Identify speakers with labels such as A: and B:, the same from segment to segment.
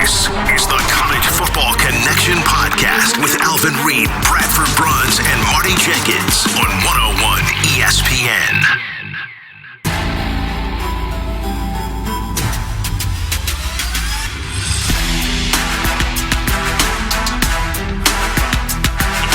A: This is the College Football Connection Podcast with Alvin Reed, Bradford Bruns, and Marty Jenkins on 101 ESPN.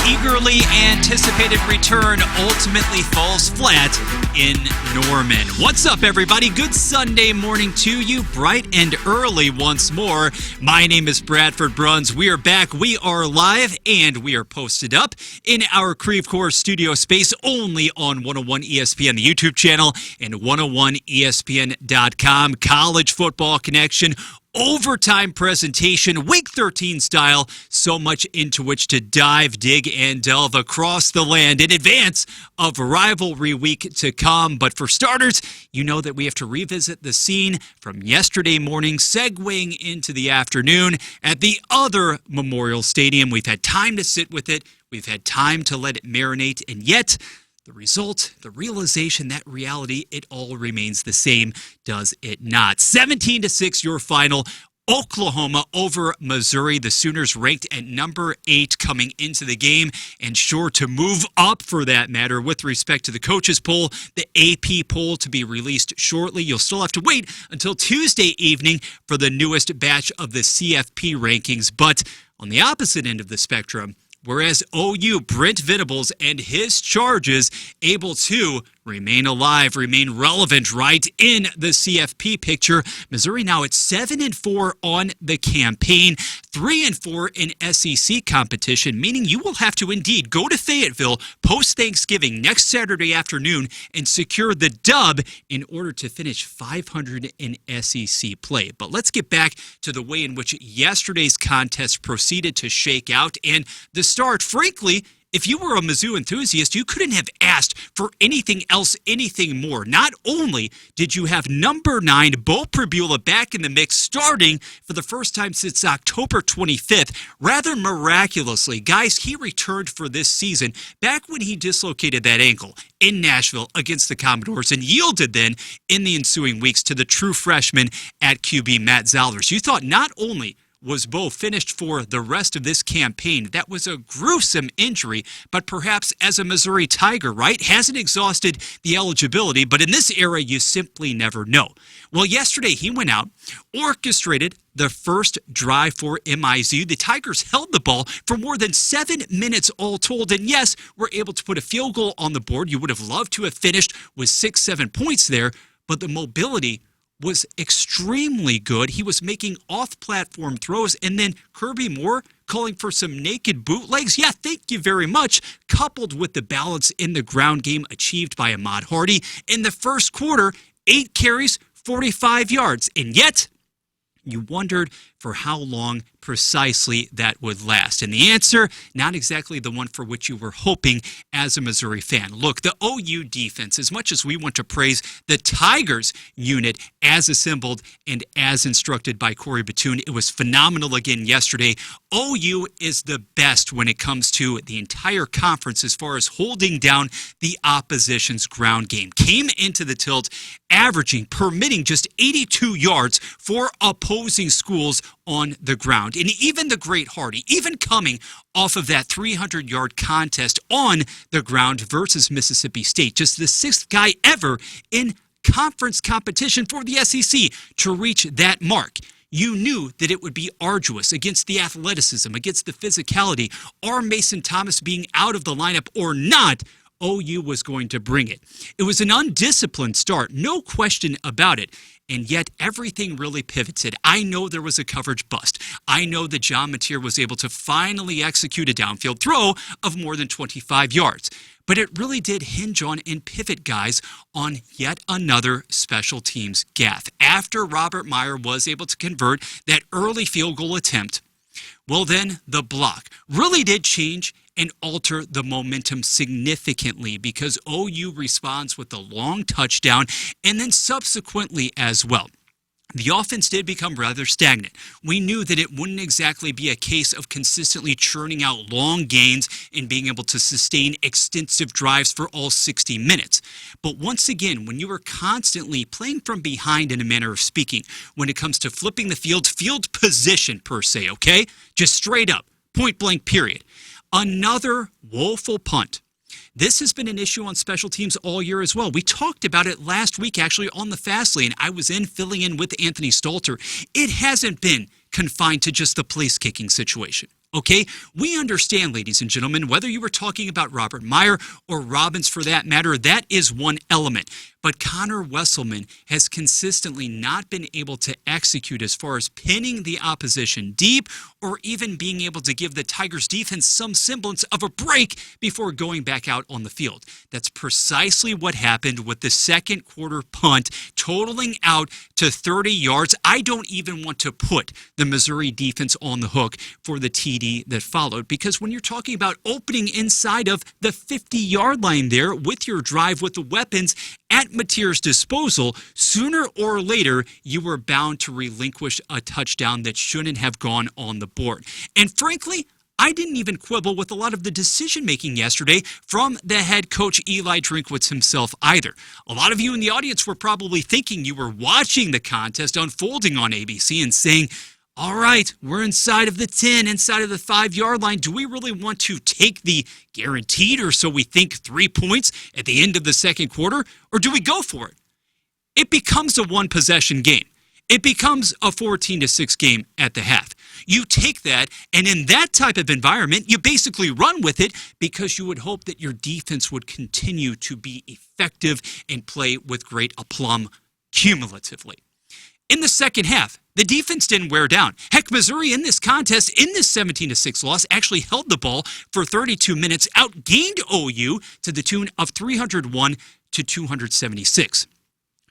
B: Eagerly anticipated return ultimately falls flat in Norman. What's up, everybody? Good Sunday morning to you, bright and early once more. My name is Bradford Bruns. We are back. We are live, and we are posted up in our Creve Coeur studio space only on 101 ESPN, the YouTube channel, and 101ESPN.com. College Football Connection. Overtime presentation, Week 13 style, so much into which to dive, dig, and delve across the land in advance of rivalry week to come. But for starters, you know that we have to revisit the scene from yesterday morning, segueing into the afternoon at the other Memorial Stadium. We've had time to sit with it. We've had time to let it marinate, and yet the result, the realization, that reality, it all remains the same, does it not? 17-6, your final. Oklahoma over Missouri. The Sooners ranked at number 8 coming into the game, and sure to move up for that matter with respect to the coaches poll, the AP poll to be released shortly. You'll still have to wait until Tuesday evening for the newest batch of the CFP rankings. But on the opposite end of the spectrum, whereas OU, Brent Venables and his charges able to remain alive, remain relevant right in the CFP picture. Missouri now at 7-4 on the campaign, 3-4 in SEC competition, meaning you will have to indeed go to Fayetteville post-Thanksgiving next Saturday afternoon and secure the dub in order to finish 500 in SEC play. But let's get back to the way in which yesterday's contest proceeded to shake out, and the start, frankly, if you were a Mizzou enthusiast, you couldn't have asked for anything else, anything more. Not only did you have number 9, Bo Pribula, back in the mix, starting for the first time since October 25th. Rather miraculously, guys, he returned for this season back when he dislocated that ankle in Nashville against the Commodores and yielded then in the ensuing weeks to the true freshman at QB, Matt Zalvers. You thought not only was Bo finished for the rest of this campaign, that was a gruesome injury, but perhaps as a Missouri Tiger, right, hasn't exhausted the eligibility, but in this era, you simply never know. Well, yesterday he went out, orchestrated the first drive for MIZU. The Tigers held the ball for more than 7 minutes all told, and yes, were able to put a field goal on the board. You would have loved to have finished with 6-7 points there, but the mobility was extremely good. He was making off-platform throws, and then Kirby Moore calling for some naked bootlegs. Yeah, thank you very much. Coupled with the balance in the ground game achieved by Ahmad Hardy. In the first quarter, 8 carries, 45 yards. And yet, you wondered for how long precisely that would last. And the answer, not exactly the one for which you were hoping as a Missouri fan. Look, the OU defense, as much as we want to praise the Tigers unit as assembled and as instructed by Corey Batoon, it was phenomenal again yesterday. OU is the best when it comes to the entire conference as far as holding down the opposition's ground game. Came into the tilt averaging, permitting just 82 yards for opposing schools on the ground. And even the great Hardy, even coming off of that 300-yard contest on the ground versus Mississippi State, just the 6th guy ever in conference competition for the SEC to reach that mark. You knew that it would be arduous against the athleticism, against the physicality. Are Mason Thomas being out of the lineup or not? OU was going to bring it. It was an undisciplined start, no question about it. And yet everything really pivoted. I know there was a coverage bust. I know that John Mateer was able to finally execute a downfield throw of more than 25 yards. But it really did hinge on and pivot, guys, on yet another special teams gaffe. After Robert Meyer was able to convert that early field goal attempt, well then the block really did change and alter the momentum significantly because OU responds with a long touchdown and then subsequently as well. the offense did become rather stagnant. We knew that it wouldn't exactly be a case of consistently churning out long gains and being able to sustain extensive drives for all 60 minutes. But once again, when you are constantly playing from behind in a manner of speaking, when it comes to flipping the field position per se, okay? Just straight up, point blank period. Another woeful punt. This has been an issue on special teams all year as well. We talked about it last week, actually, on the Fast Lane. I was filling in with Anthony Stalter. It hasn't been confined to just the place kicking situation. Okay, we understand, ladies and gentlemen, whether you were talking about Robert Meyer or Robbins for that matter, that is one element. But Connor Wesselman has consistently not been able to execute as far as pinning the opposition deep or even being able to give the Tigers defense some semblance of a break before going back out on the field. That's precisely what happened with the second quarter punt, totaling out to 30 yards. I don't even want to put the Missouri defense on the hook for the TD that followed, because when you're talking about opening inside of the 50-yard line there with your drive with the weapons at Mateer's disposal, sooner or later, you were bound to relinquish a touchdown that shouldn't have gone on the board. And frankly, I didn't even quibble with a lot of the decision-making yesterday from the head coach Eli Drinkwitz himself either. A lot of you in the audience were probably thinking you were watching the contest unfolding on ABC and saying, all right, we're inside of the 10, inside of the 5-yard line. Do we really want to take the guaranteed, or so we think, 3 points at the end of the second quarter, or do we go for it? It becomes a one-possession game. It becomes a 14-6 game at the half. You take that, and in that type of environment, you basically run with it because you would hope that your defense would continue to be effective and play with great aplomb cumulatively. In the second half, the defense didn't wear down. Heck, Missouri in this contest, in this 17-6 loss, actually held the ball for 32 minutes, outgained OU to the tune of 301 to 276.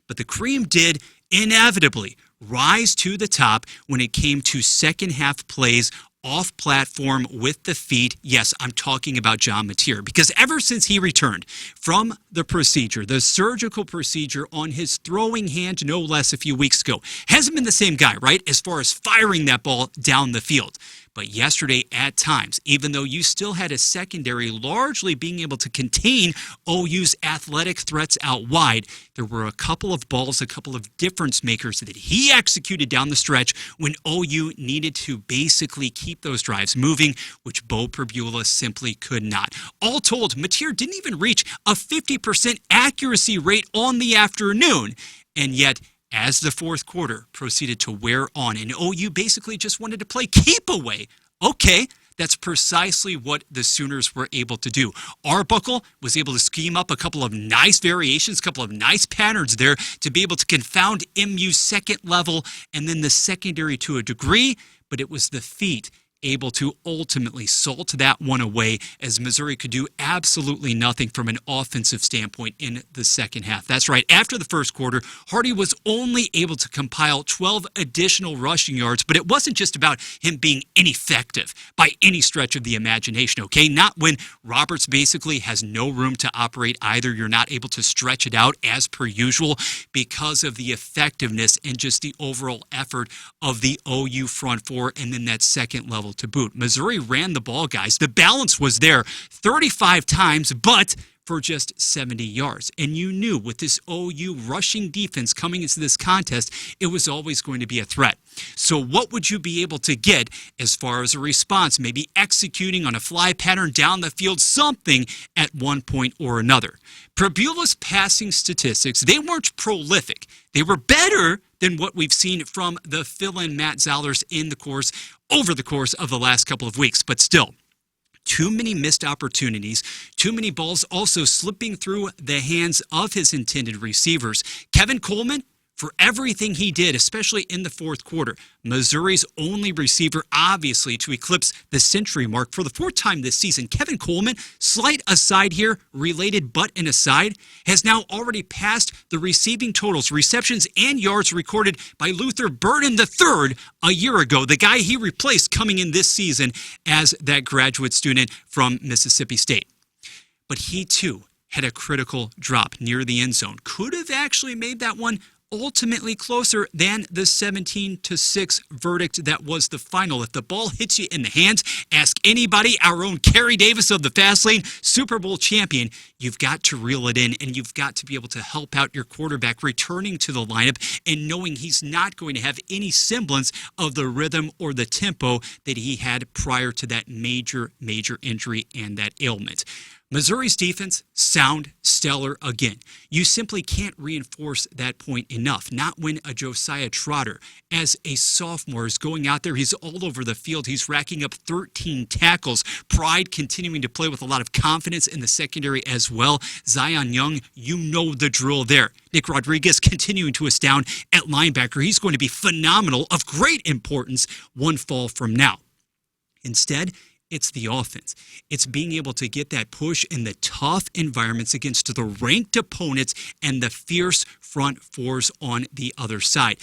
B: But the cream did inevitably rise to the top when it came to second half plays off platform with the feet. Yes, I'm talking about John Mateer, because ever since he returned from the procedure, the surgical procedure on his throwing hand, no less, a few weeks ago, hasn't been the same guy, right, as far as firing that ball down the field. But yesterday, at times, even though you still had a secondary largely being able to contain OU's athletic threats out wide, there were a couple of balls, a couple of difference makers that he executed down the stretch when OU needed to basically keep those drives moving, which Bo Perbula simply could not. All told, Mateer didn't even reach a 50% accuracy rate on the afternoon, and yet as the fourth quarter proceeded to wear on and OU basically just wanted to play keep away, okay, that's precisely what the Sooners were able to do. Arbuckle was able to scheme up a couple of nice variations, a couple of nice patterns there to be able to confound MU's second level and then the secondary to a degree, but it was the feet able to ultimately salt that one away as Missouri could do absolutely nothing from an offensive standpoint in the second half. That's right. After the first quarter, Hardy was only able to compile 12 additional rushing yards, but it wasn't just about him being ineffective by any stretch of the imagination, okay? Not when Roberts basically has no room to operate either. You're not able to stretch it out as per usual because of the effectiveness and just the overall effort of the OU front four and then that second level to boot. Missouri ran the ball, guys. The balance was there 35 times, but for just 70 yards. And you knew with this OU rushing defense coming into this contest, it was always going to be a threat. So what would you be able to get as far as a response? Maybe executing on a fly pattern down the field, something at one point or another. Perbula's passing statistics, they weren't prolific. They were better than what we've seen from the fill-in Matt Zollers over the course of the last couple of weeks. But still, too many missed opportunities, too many balls also slipping through the hands of his intended receivers. Kevin Coleman, for everything he did, especially in the fourth quarter, Missouri's only receiver, obviously, to eclipse the century mark for the fourth time this season. Kevin Coleman, slight aside here, related but an aside, has now already passed the receiving totals, receptions, and yards recorded by Luther Burden III a year ago, the guy he replaced coming in this season as that graduate student from Mississippi State. But he, too, had a critical drop near the end zone. Could have actually made that one ultimately closer than the 17-6 verdict that was the final. If the ball hits you in the hands, ask anybody, our own Kerry Davis of the Fast Lane, Super Bowl champion, you've got to reel it in, and you've got to be able to help out your quarterback returning to the lineup and knowing he's not going to have any semblance of the rhythm or the tempo that he had prior to that major injury and that ailment. Missouri's defense, sound, stellar again. You simply can't reinforce that point enough. Not when a Josiah Trotter, as a sophomore, is going out there. He's all over the field. He's racking up 13 tackles. Pride continuing to play with a lot of confidence in the secondary as well. Zion Young, you know the drill there. Nick Rodriguez continuing to astound at linebacker. He's going to be phenomenal, of great importance, one fall from now. Instead, it's the offense. It's being able to get that push in the tough environments against the ranked opponents and the fierce front fours on the other side.